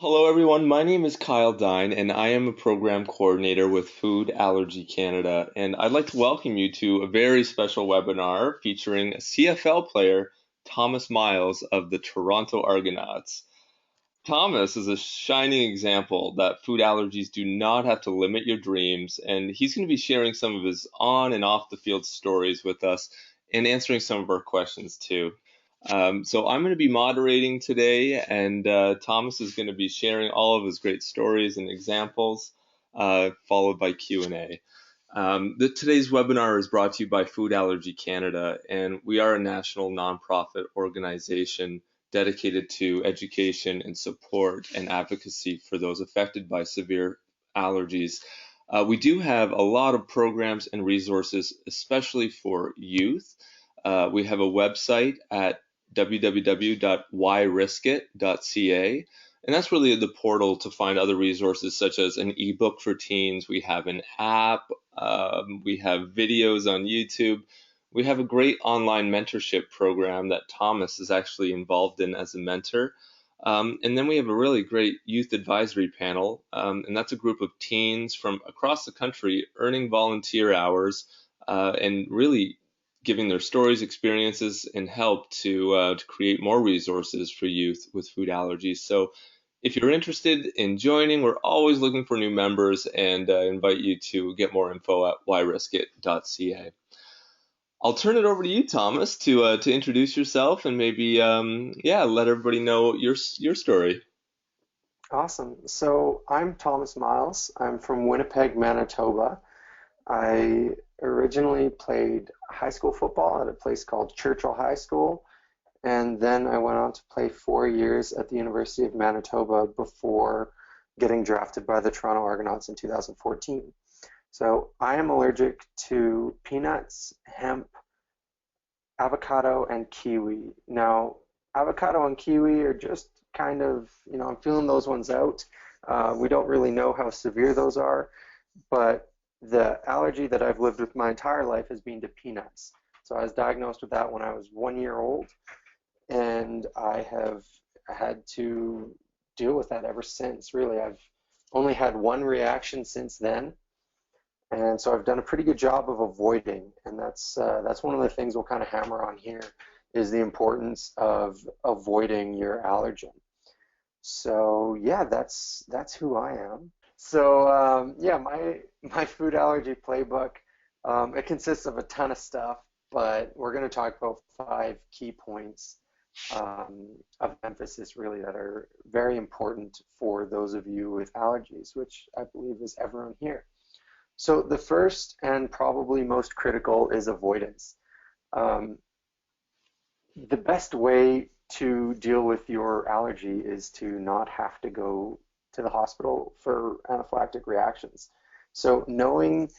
Hello, everyone. My name is Kyle Dine, and I am a program coordinator with Food Allergy Canada. And I'd like to welcome you to a very special webinar featuring CFL player Thomas Miles of the Toronto Argonauts. Thomas is a shining example that food allergies do not have to limit your dreams, and he's going to be sharing some of his on and off the field stories with us and answering some of our questions too. So I'm going to be moderating today, and Thomas is going to be sharing all of his great stories and examples, followed by Q&A. Today's webinar is brought to you by Food Allergy Canada, and we are a national nonprofit organization dedicated to education and support and advocacy for those affected by severe allergies. We do have a lot of programs and resources, especially for youth. We have a website at www.whyriskit.ca. And that's really the portal to find other resources such as an ebook for teens. We have an app. We have videos on YouTube. We have a great online mentorship program that Thomas is actually involved in as a mentor. And then we have a really great youth advisory panel. And that's a group of teens from across the country earning volunteer hours and really giving their stories, experiences, and help to create more resources for youth with food allergies. So if you're interested in joining, we're always looking for new members and invite you to get more info at whyriskit.ca. I'll turn it over to you, Thomas, to introduce yourself and maybe let everybody know your story. Awesome. So I'm Thomas Miles. I'm from Winnipeg, Manitoba. I originally played high school football at a place called Churchill High School, and then I went on to play 4 years at the University of Manitoba before getting drafted by the Toronto Argonauts in 2014. So I am allergic to peanuts, hemp, avocado, and kiwi. Now, avocado and kiwi are just kind of, I'm feeling those ones out. We don't really know how severe those are, but the allergy that I've lived with my entire life has been to peanuts. So I was diagnosed with that when I was 1 year old, and I have had to deal with that ever since. Really, I've only had one reaction since then, and so I've done a pretty good job of avoiding, and that's one of the things we'll kind of hammer on here is the importance of avoiding your allergen. So yeah, that's who I am. So yeah, my food allergy playbook, it consists of a ton of stuff, but we're going to talk about 5 key points of emphasis really that are very important for those of you with allergies, which I believe is everyone here. So the first and probably most critical is avoidance. Um, the best way to deal with your allergy is to not have to go to the hospital for anaphylactic reactions. So knowing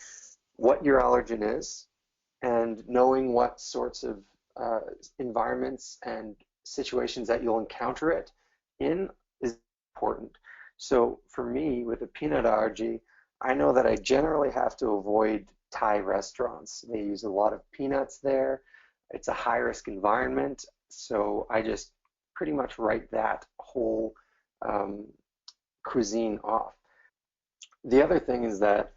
what your allergen is and knowing what sorts of environments and situations that you'll encounter it in is important. So for me, with a peanut allergy, I know that I generally have to avoid Thai restaurants. They use a lot of peanuts there. It's a high-risk environment, so I just pretty much write that whole um, cuisine off. The other thing is that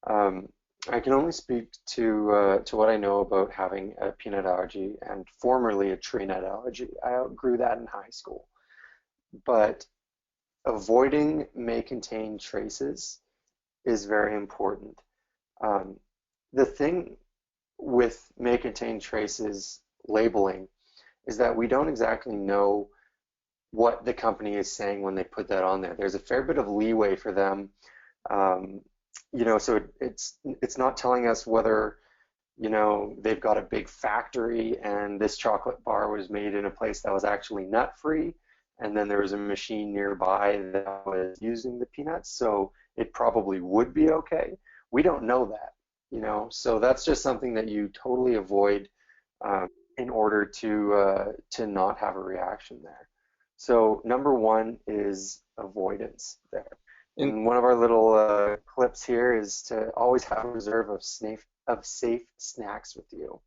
I can only speak to what I know about having a peanut allergy and formerly a tree nut allergy. I outgrew that in high school, but avoiding may contain traces is very important. Um, the thing with may contain traces labeling is that we don't exactly know what the company is saying when they put that on there. There's a fair bit of leeway for them. Um, so it's not telling us whether, they've got a big factory and this chocolate bar was made in a place that was actually nut-free, and then there was a machine nearby that was using the peanuts, so it probably would be okay. We don't know that, so that's just something that you totally avoid in order to not have a reaction there. So number one is avoidance there. And And one of our little clips here is to always have a reserve of safe snacks with you.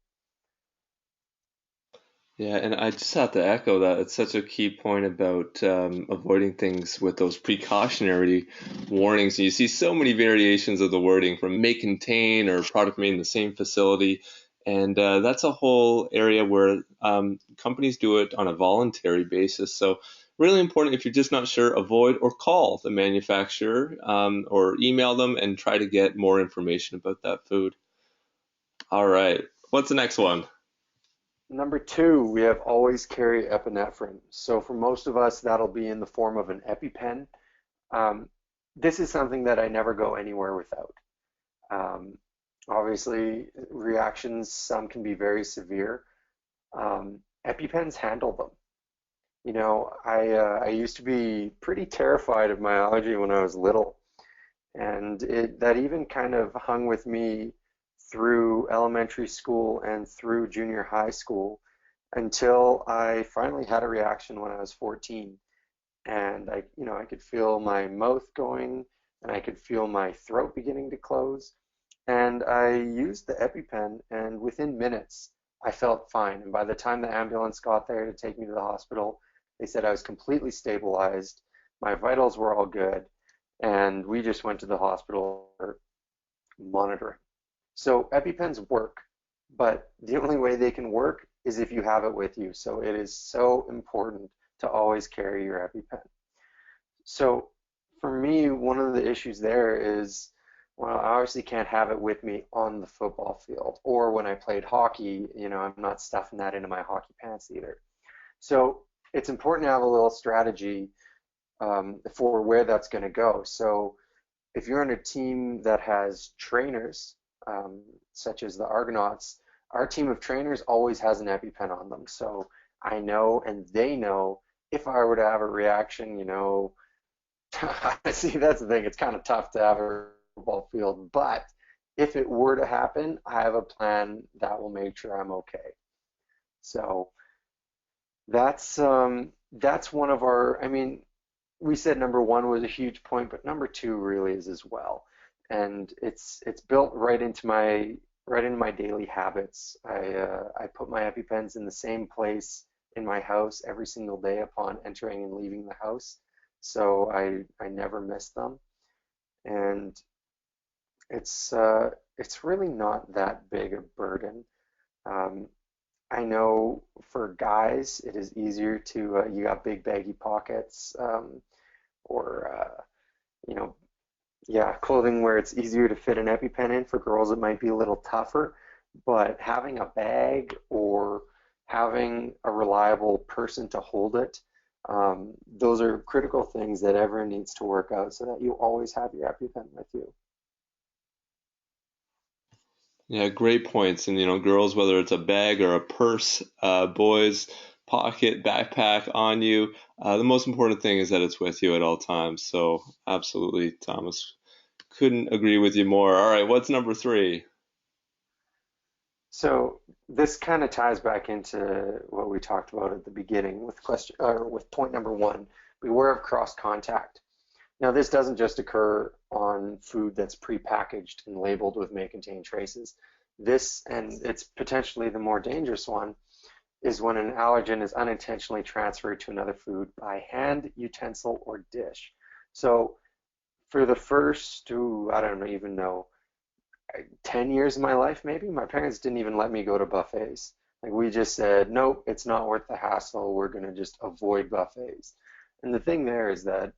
Yeah, and I just have to echo that. It's such a key point about avoiding things with those precautionary warnings. You see so many variations of the wording from may contain or product made in the same facility. And that's a whole area where companies do it on a voluntary basis. So, really important if you're just not sure, avoid or call the manufacturer or email them and try to get more information about that food. All right, what's the next one? Number two, we have always carry epinephrine. So for most of us, that'll be in the form of an EpiPen. Um, this is something that I never go anywhere without. Um, Obviously, reactions, some can be very severe. EpiPens handle them. I used to be pretty terrified of my allergy when I was little, and that even kind of hung with me through elementary school and through junior high school until I finally had a reaction when I was 14. And I could feel my mouth going and I could feel my throat beginning to close. And I used the EpiPen, and within minutes, I felt fine. And by the time the ambulance got there to take me to the hospital, they said I was completely stabilized. My vitals were all good. And we just went to the hospital for monitoring. So EpiPens work, but the only way they can work is if you have it with you. So it is so important to always carry your EpiPen. So for me, one of the issues there is, well, I obviously can't have it with me on the football field. Or when I played hockey, I'm not stuffing that into my hockey pants either. So it's important to have a little strategy for where that's going to go. So if you're on a team that has trainers, such as the Argonauts, our team of trainers always has an EpiPen on them. So I know and they know if I were to have a reaction, see, that's the thing. It's kind of tough to have a football field, but if it were to happen, I have a plan that will make sure I'm okay. So that's one of our. I mean, we said number one was a huge point, but number two really is as well, and it's built right into my daily habits. I put my EpiPens in the same place in my house every single day upon entering and leaving the house, so I never miss them, and it's really not that big a burden. Um, I know for guys it is easier to you got big baggy pockets or you know yeah, clothing where it's easier to fit an EpiPen in. For girls, it might be a little tougher, but having a bag or having a reliable person to hold it, those are critical things that everyone needs to work out so that you always have your EpiPen with you. Yeah, great points. And girls, whether it's a bag or a purse, boys, pocket, backpack on you, the most important thing is that it's with you at all times. So, absolutely, Thomas, couldn't agree with you more. All right, what's number three? So this kind of ties back into what we talked about at the beginning with question or with point number one, beware of cross contact. Now, this doesn't just occur on food that's prepackaged and labeled with may contain traces. This, and it's potentially the more dangerous one, is when an allergen is unintentionally transferred to another food by hand, utensil, or dish. So for the first, I don't even know, 10 years of my life, maybe, my parents didn't even let me go to buffets. Like we just said, nope, it's not worth the hassle. We're going to just avoid buffets. And the thing there is that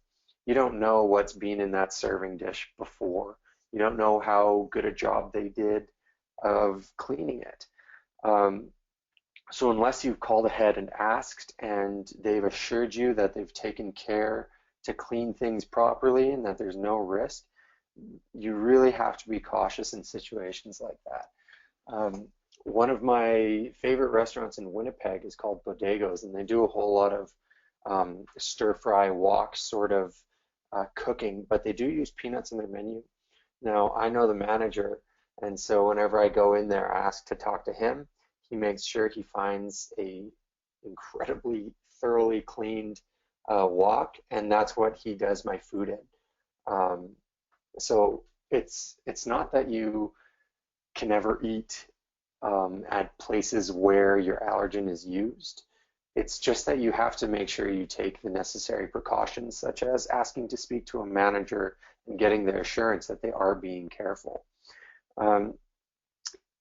you don't know what's been in that serving dish before. You don't know how good a job they did of cleaning it. Um, so unless you've called ahead and asked and they've assured you that they've taken care to clean things properly and that there's no risk, you really have to be cautious in situations like that. One of my favorite restaurants in Winnipeg is called Bodego's, and they do a whole lot of stir fry wok sort of cooking, but they do use peanuts in their menu. Now, I know the manager, and so whenever I go in there, I ask to talk to him. He makes sure he finds a incredibly thoroughly cleaned wok, and that's what he does my food in. Um, so it's not that you can never eat at places where your allergen is used. It's just that you have to make sure you take the necessary precautions, such as asking to speak to a manager and getting the assurance that they are being careful. Um,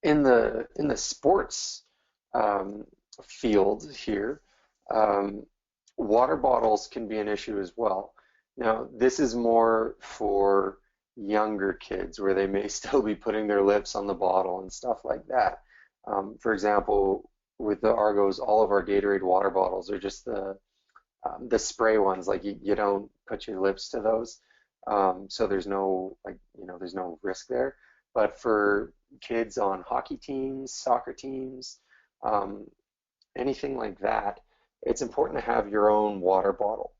in the sports um, field here, um, water bottles can be an issue as well. Now, this is more for younger kids where they may still be putting their lips on the bottle and stuff like that. For example, with the Argos, all of our Gatorade water bottles are just the spray ones. Like you don't put your lips to those, so there's no like there's no risk there. But for kids on hockey teams, soccer teams, um, anything like that, it's important to have your own water bottle,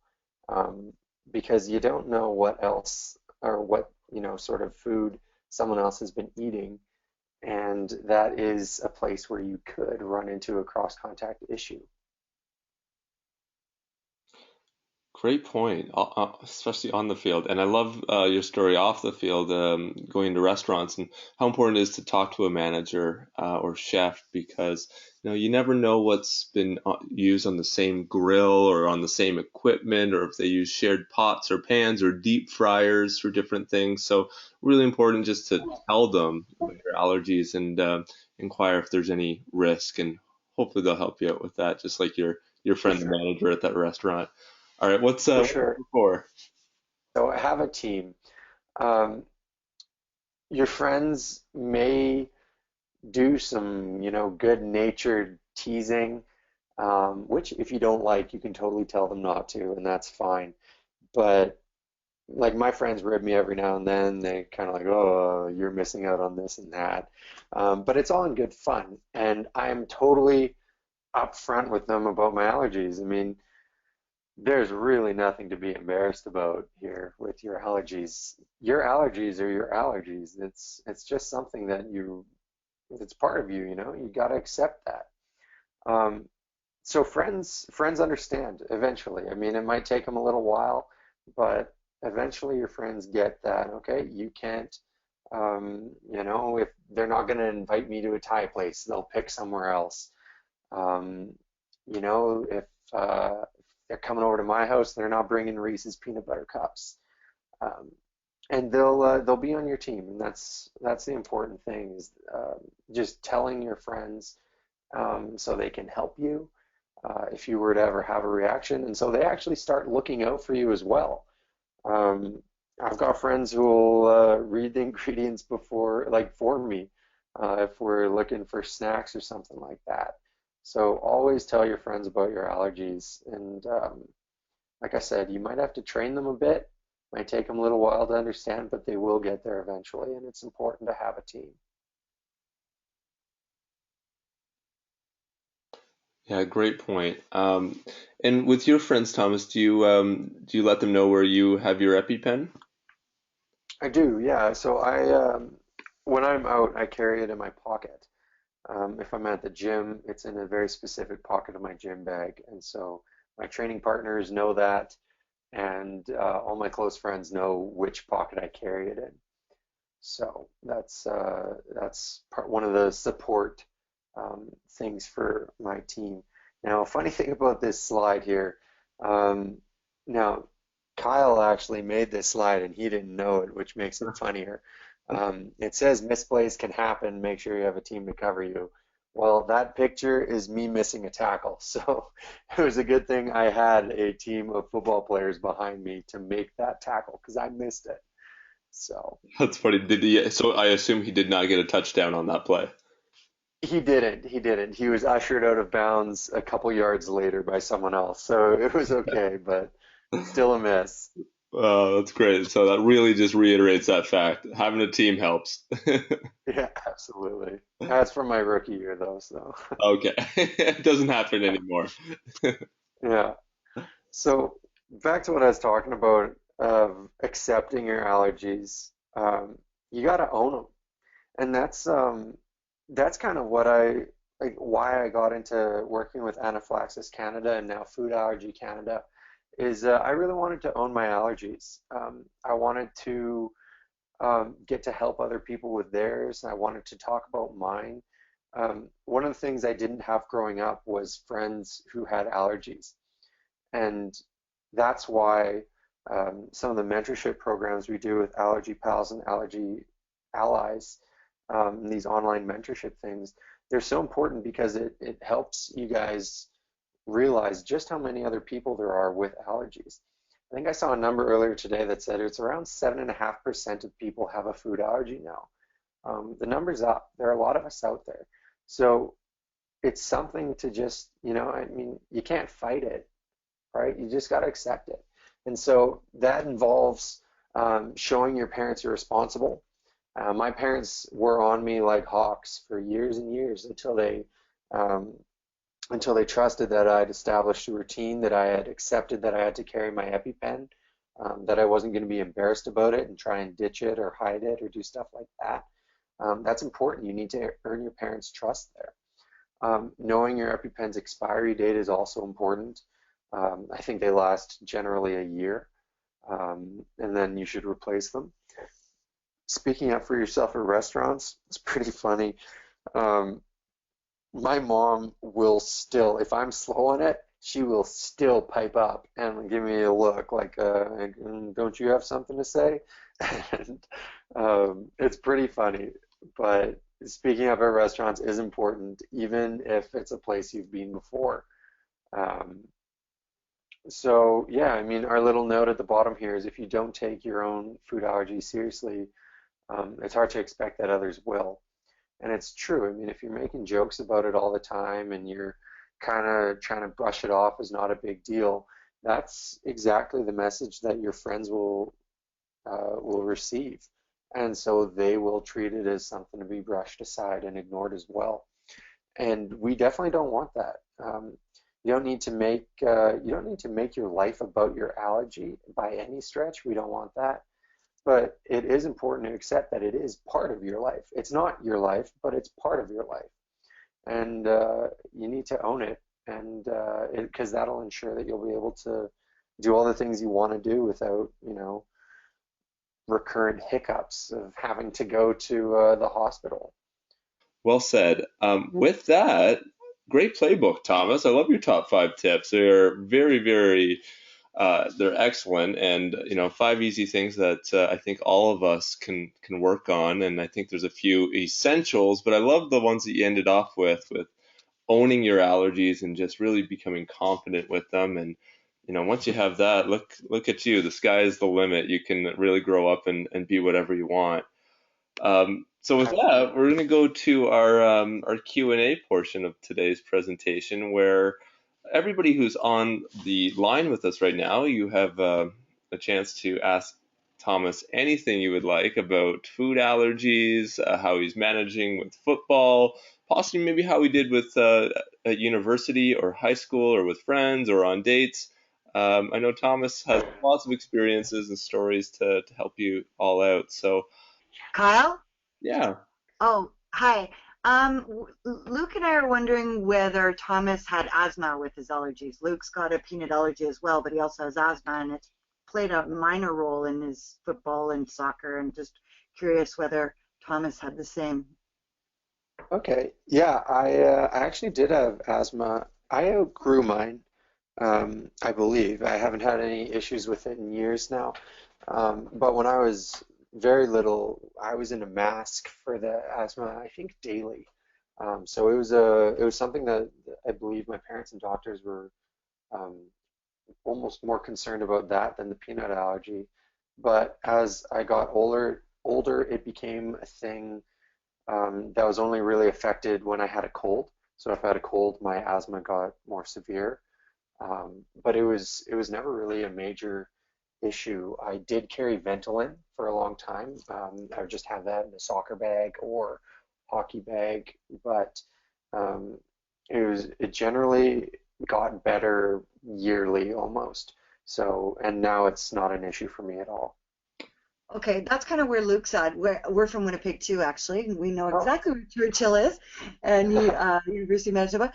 um, because you don't know what else or what sort of food someone else has been eating, and that is a place where you could run into a cross-contact issue. Great point, especially on the field. And I love your story off the field, going to restaurants and how important it is to talk to a manager or chef because you never know what's been used on the same grill or on the same equipment or if they use shared pots or pans or deep fryers for different things. So really important just to tell them about your allergies and inquire if there's any risk and hopefully they'll help you out with that, just like your For friend, the sure, manager at that restaurant. All right, for what's sure. number four? So have a team. Um, your friends may do some, good-natured teasing, which if you don't like, you can totally tell them not to, and that's fine. But like my friends rib me every now and then. They kind of like, oh, you're missing out on this and that. But it's all in good fun, and I'm totally upfront with them about my allergies. I mean, there's really nothing to be embarrassed about here with your allergies. Your allergies are your allergies. It's just something that it's part of you, You got to accept that. Um, so friends understand eventually. I mean, it might take them a little while, but eventually your friends get that. Okay, you can't, if they're not going to invite me to a Thai place, they'll pick somewhere else. Um, if they're coming over to my house, they're not bringing Reese's peanut butter cups. Um, and they'll be on your team, and that's the important thing is just telling your friends so they can help you if you were to ever have a reaction, and so they actually start looking out for you as well. Um, I've got friends who will read the ingredients before, like for me, if we're looking for snacks or something like that. So always tell your friends about your allergies. And like I said, you might have to train them a bit. Might take them a little while to understand, but they will get there eventually. And it's important to have a team. Yeah, great point. And with your friends, Thomas, do you let them know where you have your EpiPen? I do, yeah. So when I'm out, I carry it in my pocket. If I'm at the gym, it's in a very specific pocket of my gym bag. And so my training partners know that, and all my close friends know which pocket I carry it in. So that's one of the support things for my team. Now, a funny thing about this slide here, um, now Kyle actually made this slide and he didn't know it, which makes it funnier. It says misplays can happen. Make sure you have a team to cover you. Well, that picture is me missing a tackle. So it was a good thing I had a team of football players behind me to make that tackle because I missed it. So That's funny. Did he? So I assume he did not get a touchdown on that play. he didn't. He didn't. He was ushered out of bounds a couple yards later by someone else. So it was okay, but still a miss. That's great. So that really just reiterates that fact. Having a team helps. Yeah, absolutely. That's from my rookie year though, so Okay, it doesn't happen anymore. yeah. So back to what I was talking about of accepting your allergies. You got to own them, and that's kind of what I like why I got into working with Anaphylaxis Canada and now Food Allergy Canada is I really wanted to own my allergies. I wanted to get to help other people with theirs. I wanted to talk about mine. One of the things I didn't have growing up was friends who had allergies. And that's why some of the mentorship programs we do with Allergy Pals and Allergy Allies, these online mentorship things, they're so important because it helps you guys realize just how many other people there are with allergies. I think I saw a number earlier today that said it's around 7.5% of people have a food allergy now. The number's up. There are a lot of us out there. So it's something to just, I mean, you can't fight it, right? You just got to accept it. And so that involves showing your parents you're responsible. My parents were on me like hawks for years and years um, until they trusted that I'd established a routine, that I had accepted that I had to carry my EpiPen, that I wasn't going to be embarrassed about it and try and ditch it or hide it or do stuff like that. That's important. You need to earn your parents' trust there. Knowing your EpiPen's expiry date is also important. I think they last generally a year, and then you should replace them. Speaking up for yourself at restaurants, it's pretty funny. Um, my mom will still, if I'm slow on it, she will still pipe up and give me a look like, don't you have something to say? And it's pretty funny. But speaking up at restaurants is important, even if it's a place you've been before. Um, so yeah, I mean, our little note at the bottom here is if you don't take your own food allergy seriously, it's hard to expect that others will. And it's true. I mean, if you're making jokes about it all the time and you're kind of trying to brush it off as not a big deal, that's exactly the message that your friends will receive. And so they will treat it as something to be brushed aside and ignored as well. And we definitely don't want that. You don't need to make your life about your allergy by any stretch. We don't want that. But it is important to accept that it is part of your life. It's not your life, but it's part of your life, and you need to own it, and because that'll ensure that you'll be able to do all the things you want to do without, recurrent hiccups of having to go to the hospital. Well said. With that, great playbook, Thomas. I love your top five tips. They're very, very they're excellent, and five easy things that I think all of us can work on. And I think there's a few essentials, but I love the ones that you ended off with owning your allergies and just really becoming confident with them. And once you have that, look at you. The sky is the limit. You can really grow up and be whatever you want. So with that, we're going to go to our Q&A portion of today's presentation, where everybody who's on the line with us right now, you have a chance to ask Thomas anything you would like about food allergies, how he's managing with football, possibly maybe how he did with at university or high school or with friends or on dates. I know Thomas has lots of experiences and stories to help you all out. So Kyle? yeah. Oh, hi. Luke and I are wondering whether Thomas had asthma with his allergies. Luke's got a peanut allergy as well, but he also has asthma, and it's played a minor role in his football and soccer, and just curious whether Thomas had the same. Okay, yeah, I actually did have asthma. I outgrew mine, I believe. I haven't had any issues with it in years now. But when I was very little, I was in a mask for the asthma, I think daily. So it was something that I believe my parents and doctors were um, almost more concerned about that than the peanut allergy. But as I got older, it became a thing that was only really affected when I had a cold. So if I had a cold, my asthma got more severe. But it was never really a major issue. I did carry Ventolin for a long time. I would just have that in a soccer bag or hockey bag, but um, it generally got better yearly almost. So, and now it's not an issue for me at all. Okay, that's kind of where Luke's at. We're from Winnipeg too, actually. We know Oh, exactly where Churchill is, and University of Manitoba.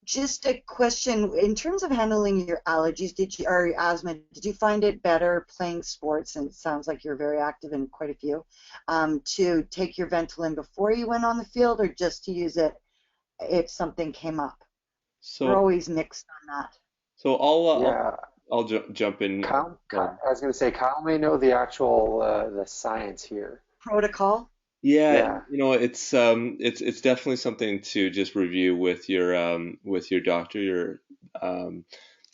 Just a question. In terms of handling your allergies, or your asthma, did you find it better playing sports, and it sounds like you're very active in quite a few, to take your Ventolin before you went on the field, or just to use it if something came up? We're So always mixed on that so Yeah, I'll jump in. I was going to say, Kyle may know the actual the science here. protocol. Yeah, Yeah, it's definitely something to just review with your doctor, your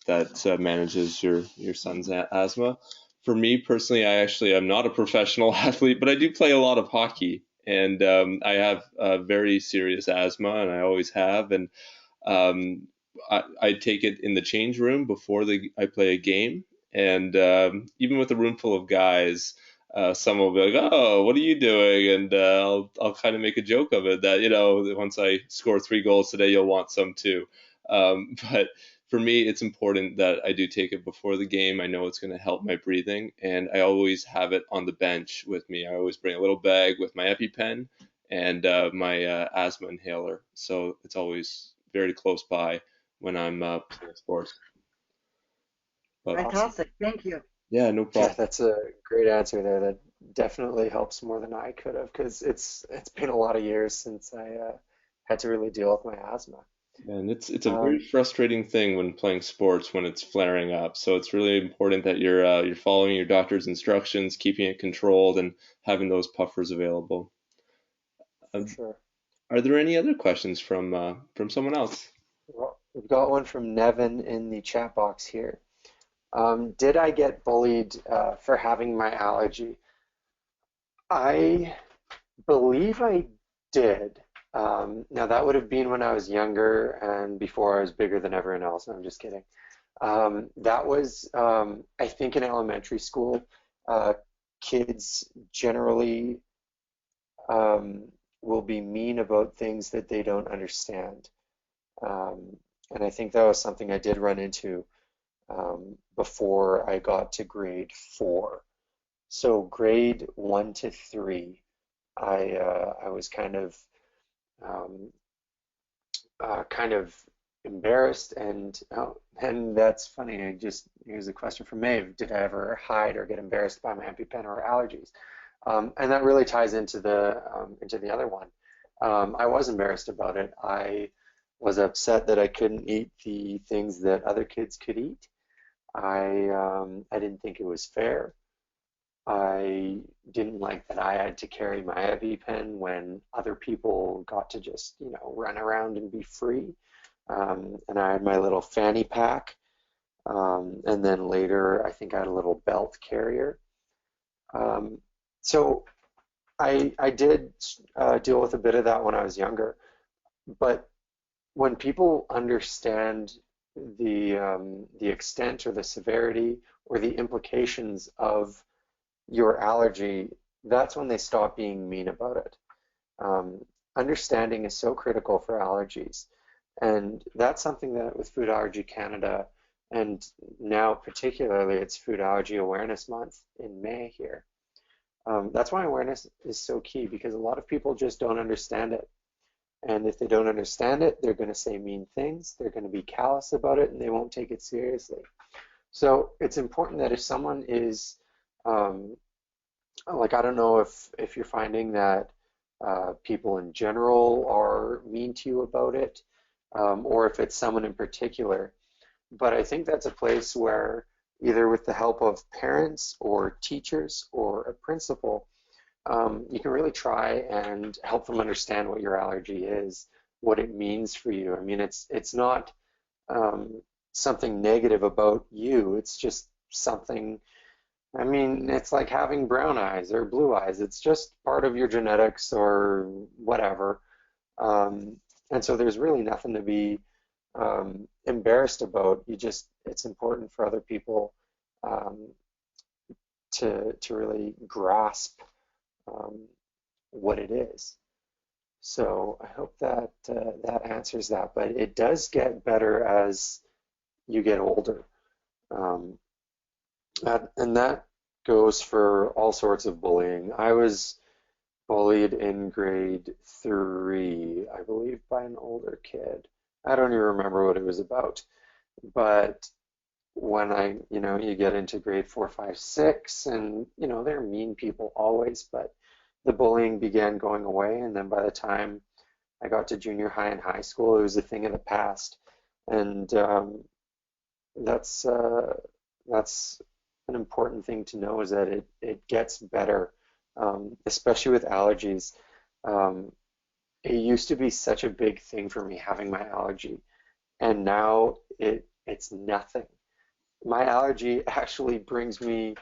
that manages your son's asthma. For me personally, I actually am not a professional athlete, but I do play a lot of hockey, and I have very serious asthma, and I always have, and um, I take it in the change room before I play a game, and even with a room full of guys, someone will be like, "Oh, what are you doing?" And I'll kind of make a joke of it that once I score 3 goals today, you'll want some too. But for me, it's important that I do take it before the game. I know it's going to help my breathing, and I always have it on the bench with me. I always bring a little bag with my EpiPen and my asthma inhaler. So it's always very close by when I'm playing sports. But awesome. Fantastic. Thank you. yeah, no Yeah, problem. that's a great answer there. That definitely helps more than I could have because it's been a lot of years since I had to really deal with my asthma. And it's a very Um, frustrating thing when playing sports when it's flaring up. So it's really important that you're following your doctor's instructions, keeping it controlled, and having those puffers available. for Um, sure. are there any other questions from someone else? Well, we've got one from Nevin in the chat box here. Did I get bullied for having my allergy? I believe I did. Now that would have been when I was younger and before I was bigger than everyone else. No, I'm just kidding. That was, I think, in elementary school. Uh, Kids generally um, will be mean about things that they don't understand. Um, and I think that was something I did run into before I got to grade 4. So grade 1 to 3, I was um, kind of embarrassed, and that's funny. Here's a question from Maeve: did I ever hide or get embarrassed by my EpiPen or allergies? And that really ties into the other one. I was embarrassed about it. I was upset that I couldn't eat the things that other kids could eat. I didn't think it was fair. I didn't like that I had to carry my EpiPen when other people got to just, run around and be free. And I had my little fanny pack. And then later, I think I had a little belt carrier. Um, so I did deal with a bit of that when I was younger. But when people understand the extent or the severity or the implications of your allergy, that's when they stop being mean about it. Um, Understanding is so critical for allergies. And that's something that with Food Allergy Canada, and now particularly it's Food Allergy Awareness Month in May here. That's why awareness is so key because a lot of people just don't understand it. And if they don't understand it, they're going to say mean things, they're going to be callous about it, and they won't take it seriously. So it's important that if someone is um, like, I don't know if you're finding that people in general are mean to you about it, or if it's someone in particular. But I think that's a place where either with the help of parents or teachers or a principal, you can really try and help them understand what your allergy is, what it means for you. I mean, it's not um, something negative about you. It's just something. I mean, it's like having brown eyes or blue eyes. It's just part of your genetics or whatever. Um, and so there's really nothing to be embarrassed about. It's important for other people um, to really grasp um, what it is. So I hope that that answers that. But it does get better as you get older. Um, and that goes for all sorts of bullying. I was bullied in grade 3, I believe, by an older kid. I don't even remember what it was about. But when you get into grade 4, 5, 6, and, they're mean people always, but the bullying began going away. And then by the time I got to junior high and high school, it was a thing of the past. And that's uh, that's an important thing to know is that it gets better, especially with allergies. Um, it used to be such a big thing for me having my allergy, and now it's nothing. My allergy actually brings me,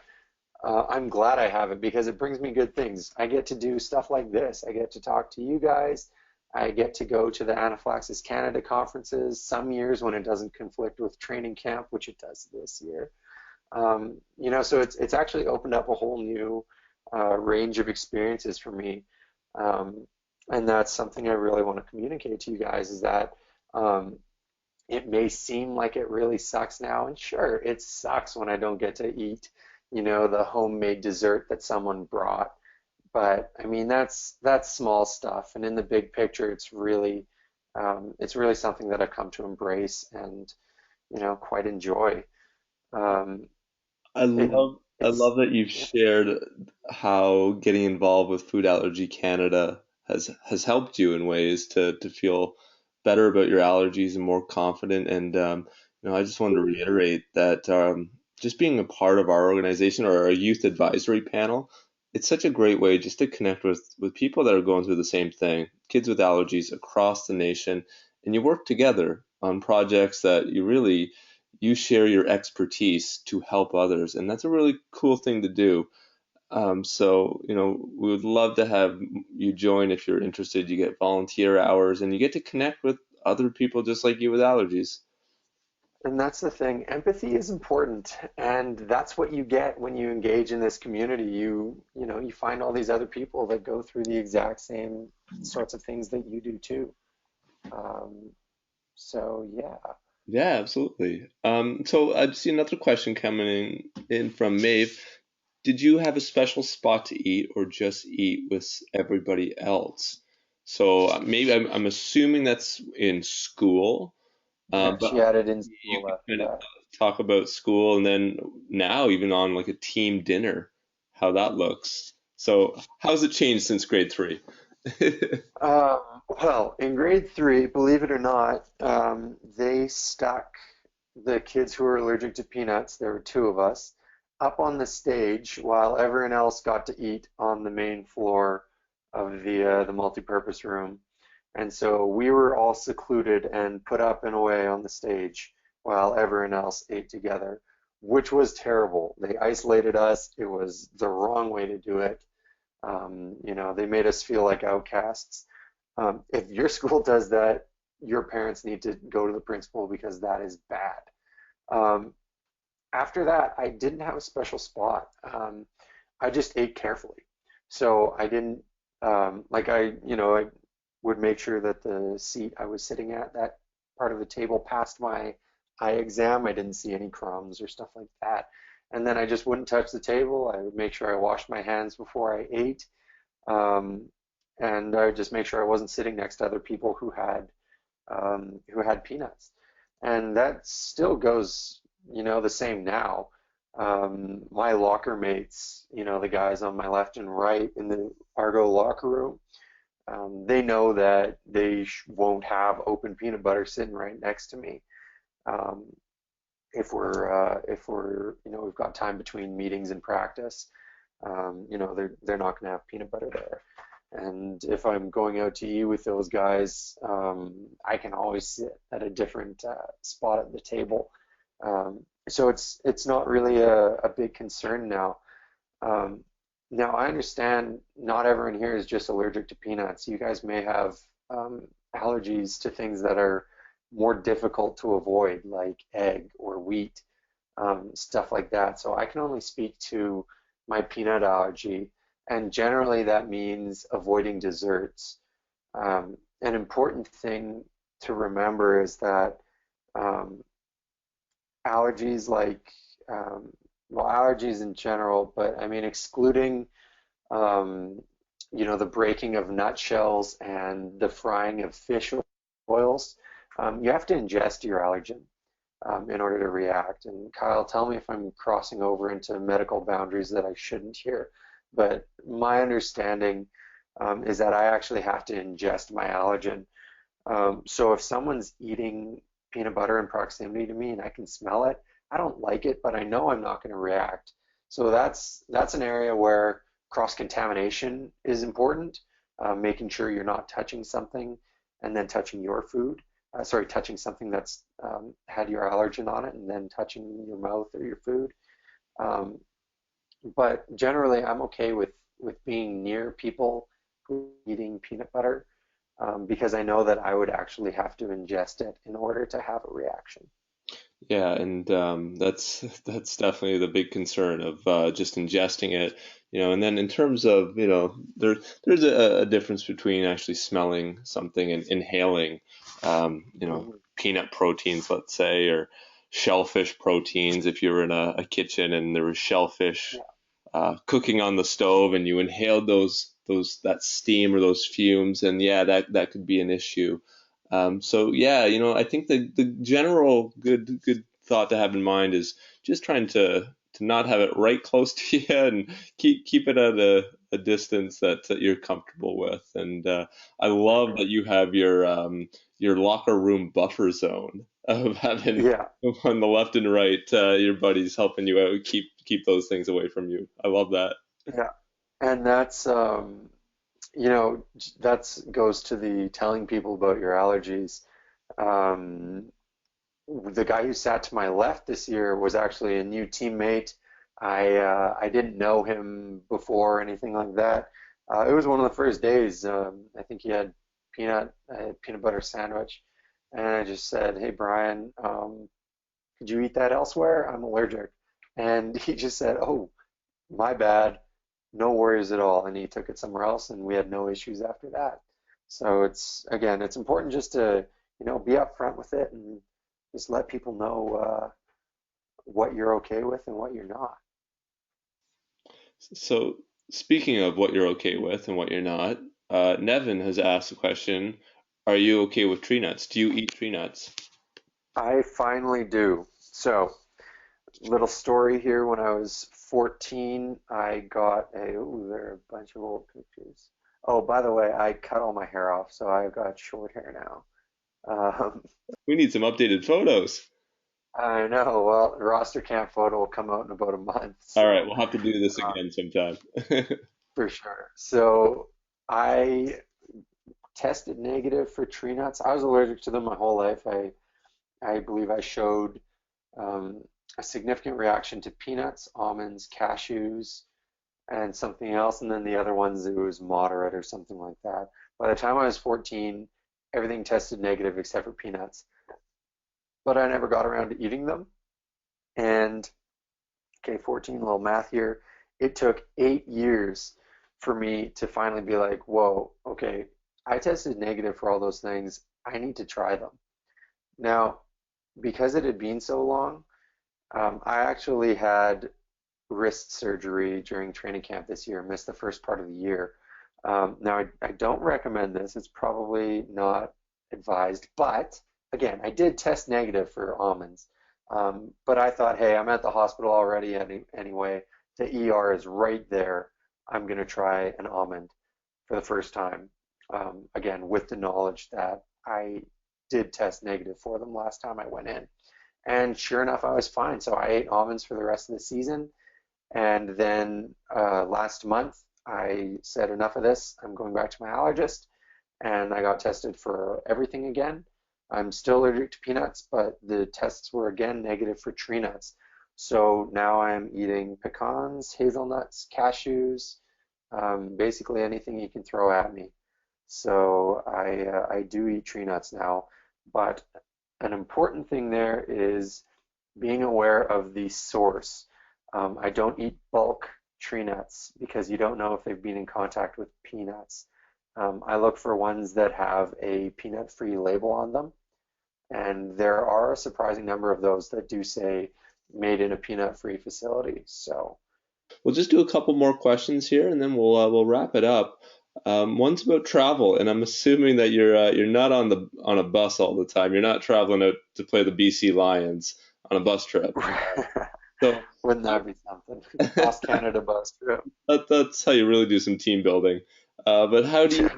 I'm glad I have it because it brings me good things. I get to do stuff like this. I get to talk to you guys. I get to go to the Anaphylaxis Canada conferences some years when it doesn't conflict with training camp, which it does this year. So it's actually opened up a whole new range of experiences for me. Um, and that's something I really want to communicate to you guys is that um, it may seem like it really sucks now, and sure, it sucks when I don't get to eat, the homemade dessert that someone brought. But I mean, that's small stuff, and in the big picture, it's really something that I've come to embrace and quite enjoy. Um, I and love I it's love that you've yeah, shared how getting involved with Food Allergy Canada has helped you in ways to feel better about your allergies and more confident. And I just wanted to reiterate that just being a part of our organization or our youth advisory panel, it's such a great way just to connect with people that are going through the same thing, kids with allergies across the nation, and you work together on projects that you share your expertise to help others, and that's a really cool thing to do. So, we would love to have you join if you're interested. You get volunteer hours and you get to connect with other people just like you with allergies. and that's the thing. Empathy is important, and that's what you get when you engage in this community. You find all these other people that go through the exact same sorts of things that you do too. Um, so yeah. Yeah, absolutely. So I see another question coming in from Maeve. Did you have a special spot to eat or just eat with everybody else? So maybe I'm assuming that's in school. Yeah, But she added in you school can after kind of that. talk about school and then now even on like a team dinner, how that looks. So how's it changed since grade three? Well, in grade 3, believe it or not, they stuck the kids who were allergic to peanuts, there were two of us, up on the stage while everyone else got to eat on the main floor of the multipurpose room. And so we were all secluded and put up and away on the stage while everyone else ate together, which was terrible. They isolated us. It was the wrong way to do it. They made us feel like outcasts. If your school does that, your parents need to go to the principal because that is bad. Um, After that, I didn't have a special spot. I just ate carefully. So I didn't, I would make sure that the seat I was sitting at, that part of the table past my eye exam, I didn't see any crumbs or stuff like that. And then I just wouldn't touch the table. I would make sure I washed my hands before I ate. Um, and I would just make sure I wasn't sitting next to other people who had peanuts. And that still goes, the same now. My locker mates, the guys on my left and right in the Argo locker room, they know that they won't have open peanut butter sitting right next to me. Um, if we've got time between meetings and practice, they're not going to have peanut butter there. And if I'm going out to eat with those guys, I can always sit at a different spot at the table. So it's not really a big concern now. Um, Now I understand not everyone here is just allergic to peanuts. You guys may have allergies to things that are more difficult to avoid, like egg or wheat, stuff like that. So I can only speak to my peanut allergy, and generally that means avoiding desserts. An important thing to remember is that um, allergies like, um, well, allergies in general, but I mean excluding, um, the breaking of nutshells and the frying of fish oils, You have to ingest your allergen in order to react. And Kyle, tell me if I'm crossing over into medical boundaries that I shouldn't here. But my understanding is that I actually have to ingest my allergen. So if someone's eating peanut butter in proximity to me and I can smell it, I don't like it, but I know I'm not going to react. So that's an area where cross-contamination is important, making sure you're not touching something and then touching your food. Sorry, touching something that's had your allergen on it and then touching your mouth or your food. Um, but generally, I'm okay with being near people who are eating peanut butter because I know that I would actually have to ingest it in order to have a reaction. Yeah, and that's definitely the big concern of just ingesting it, And then in terms of, there's a difference between actually smelling something and inhaling, Mhm. peanut proteins, let's say, or shellfish proteins. If you were in a kitchen and there was shellfish Yeah, cooking on the stove and you inhaled those that steam or those fumes, and yeah, that could be an issue. So yeah, I think the general good thought to have in mind is just trying to not have it right close to you and keep it at a distance that you're comfortable with. And I for love sure. that you have your locker room buffer zone of having Yeah, on the left and right, your buddies helping you out, keep those things away from you. I love that. yeah. And that's goes to the telling people about your allergies. Um, the guy who sat to my left this year was actually a new teammate. I didn't know him before or anything like that. It was one of the first days. I think he had peanut butter sandwich, and I just said, "Hey Brian, could you eat that elsewhere? I'm allergic." And he just said, "Oh, my bad, no worries at all." And he took it somewhere else, and we had no issues after that. So it's important just to, be upfront with it and just let people know what you're okay with and what you're not. So, speaking of what you're okay with and what you're not, Nevin has asked a question. Are you okay with tree nuts? Do you eat tree nuts? I finally do. So, little story here. When I was 14, I got there are a bunch of old pictures. Oh, by the way, I cut all my hair off, so I've got short hair now. Um, We need some updated photos. I know. Well, the roster camp photo will come out in about a month, All right, so we'll have to do this uh, again sometime. for sure. So I tested negative for tree nuts. I was allergic to them my whole life. I believe I showed um, a significant reaction to peanuts, almonds, cashews, and something else, and then the other ones it was moderate or something like that. By the time I was 14, everything tested negative except for peanuts, but I never got around to eating them. And okay, 14, little math here. It took 8 years for me to finally be like, whoa, okay, I tested negative for all those things. I need to try them. Now, because it had been so long, I actually had wrist surgery during training camp this year, missed the first part of the year. Now, I don't recommend this. It's probably not advised, but again, I did test negative for almonds. But I thought, hey, I'm at the hospital already anyway. The ER is right there. I'm going to try an almond for the first time. Again, with the knowledge that I did test negative for them last time I went in. And sure enough, I was fine. So I ate almonds for the rest of the season. And then last month, I said, enough of this. I'm going back to my allergist. And I got tested for everything again. I'm still allergic to peanuts, but the tests were again negative for tree nuts. So now I'm eating pecans, hazelnuts, cashews, basically anything you can throw at me. So I do eat tree nuts now, but an important thing there is being aware of the source. I don't eat bulk tree nuts because you don't know if they've been in contact with peanuts. I look for ones that have a peanut-free label on them, and there are a surprising number of those that do say made in a peanut-free facility. So, We'll just do a couple more questions here, and then we'll wrap it up. One's about travel, and I'm assuming that you're not on a bus all the time. You're not traveling out to play the BC Lions on a bus trip. So Wouldn't that be something? Cross Canada bus trip. that's how you really do some team building. But how do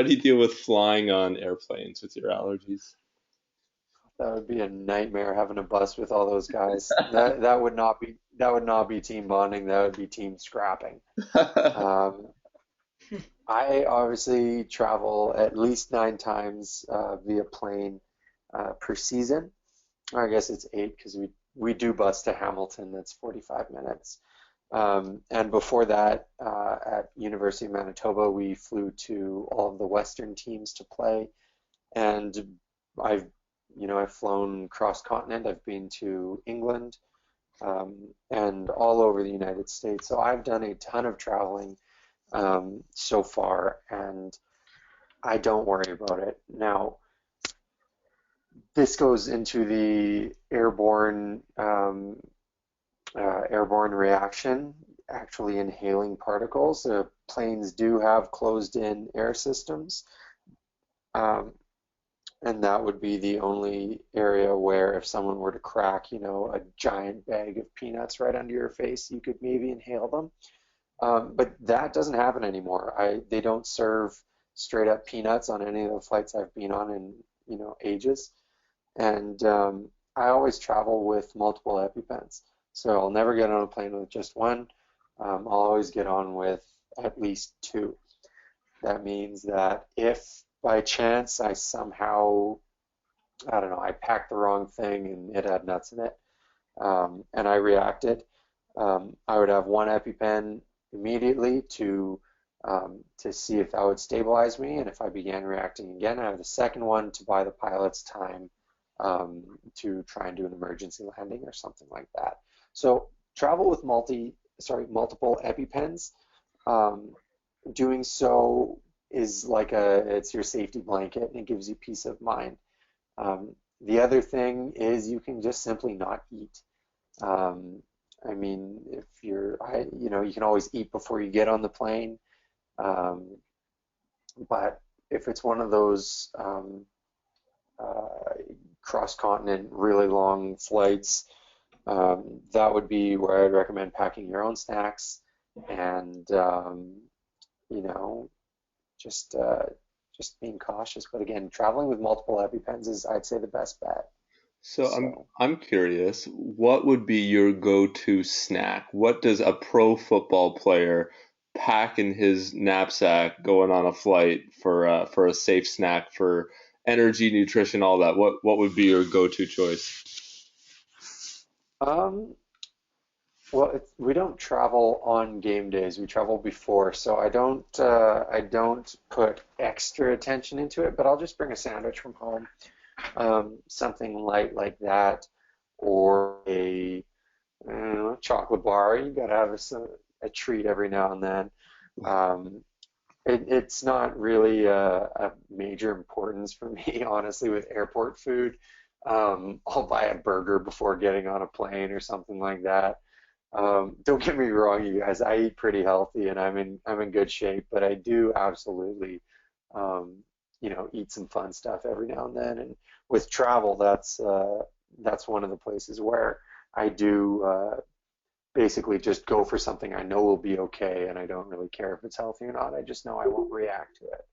you deal with flying on airplanes with your allergies? That would be a nightmare having a bus with all those guys. That would not be team bonding. That would be team scrapping. Um, I obviously travel at least 9 times via plane per season. Or I guess it's 8 because we do bus to Hamilton. That's 45 minutes. And before that, at University of Manitoba, we flew to all of the Western teams to play. And I've, I've flown cross continent. I've been to England, and all over the United States. So I've done a ton of traveling so far, and I don't worry about it. Now, this goes into the airborne reaction, actually inhaling particles. Planes do have closed-in air systems, um, and that would be the only area where if someone were to crack, a giant bag of peanuts right under your face, you could maybe inhale them. But that doesn't happen anymore. They don't serve straight up peanuts on any of the flights I've been on in, ages. And I always travel with multiple EpiPens. So I'll never get on a plane with just one. I'll always get on with at least two. That means that if by chance I somehow, I don't know, I packed the wrong thing and it had nuts in it, and I reacted, I would have one EpiPen immediately to see if that would stabilize me, and if I began reacting again, I have the second one to buy the pilot's time to try and do an emergency landing or something like that. So travel with multiple EpiPens. Um, Doing so is it's your safety blanket and it gives you peace of mind. The other thing is you can just simply not eat. Um, I mean, you can always eat before you get on the plane. Um, but if it's one of those uh, cross-continent, really long flights, that would be where I'd recommend packing your own snacks and you know, just uh, just being cautious. But again, traveling with multiple EpiPens is, I'd say, the best bet. So So, I'm curious, what would be your go-to snack? What does a pro football player pack in his knapsack going on a flight for a safe snack for energy, nutrition, all that? What would be your go-to choice? um, well, we don't travel on game days. We travel before, so I don't put extra attention into it. But I'll just bring a sandwich from home, something light like that, or a chocolate bar. You gotta have a treat every now and then. Um, it's not really a major importance for me, honestly, with airport food. I'll buy a burger before getting on a plane or something like that. Don't get me wrong, you guys. I eat pretty healthy and I'm in good shape, but I do absolutely, um, eat some fun stuff every now and then. And with travel, that's one of the places where I do basically just go for something I know will be okay, and I don't really care if it's healthy or not. I just know I won't react to it.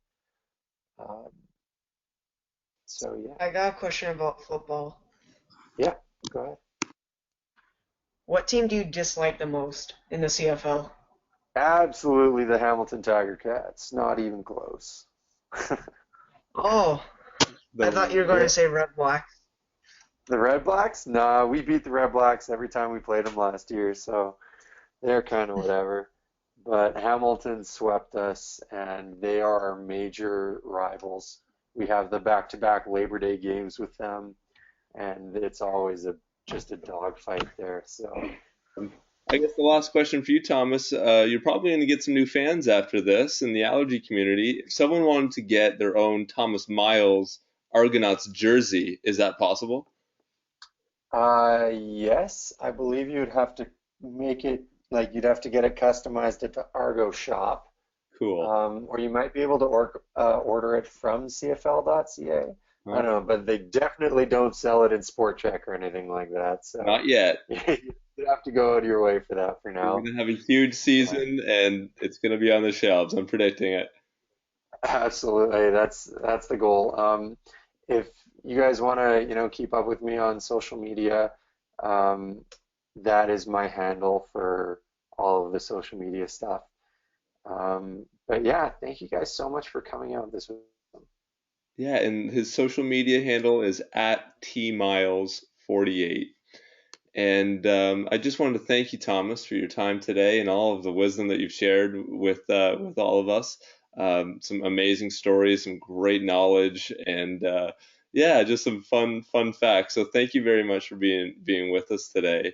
Um, so yeah, I got a question about football. yeah, go ahead. What team do you dislike the most in the CFL? Absolutely, the Hamilton Tiger Cats. Not even close. Oh, I thought you were going Yeah, to say Red Black. the Red Blacks? Nah, we beat the Red Blacks every time we played them last year, so they're kind of whatever. But Hamilton swept us, and they are our major rivals. We have the back-to-back Labor Day games with them, and it's always just a dogfight there. So, I guess the last question for you, Thomas. You're probably going to get some new fans after this in the allergy community. If someone wanted to get their own Thomas Miles Argonauts jersey, is that possible? yes, I believe you'd have to make it, like, you'd have to get it customized at the Argo shop. Cool. or you might be able to order it from CFL.ca. I don't Well, know, but they definitely don't sell it in Sport Check or anything like that. So not yet. you have to go out of your way for that for We're now. gonna have a huge But season, and it's gonna be on the shelves. I'm predicting it. absolutely, that's the goal. If you guys want to, keep up with me on social media, um, that is my handle for all of the social media stuff. But yeah, thank you guys so much for coming out. This was Yeah, and his social media handle is at tmiles48. And I just wanted to thank you, Thomas, for your time today and all of the wisdom that you've shared with all of us. Some amazing stories, some great knowledge, and yeah, just some fun facts. So thank you very much for being with us today.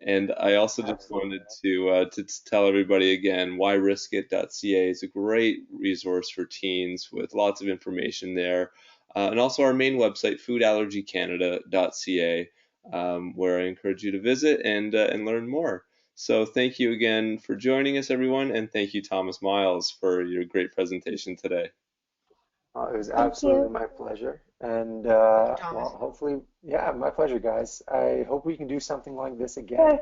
And I also just absolutely. wanted to tell everybody again why riskit.ca is a great resource for teens with lots of information there. And also our main website, foodallergycanada.ca, where I encourage you to visit and learn more. So thank you again for joining us, everyone, and thank you, Thomas Miles, for your great presentation today. It was Thank absolutely you. my pleasure. And Thank you, Thomas. well, hopefully, yeah, my pleasure, guys. I hope we can do something like this again. Sure.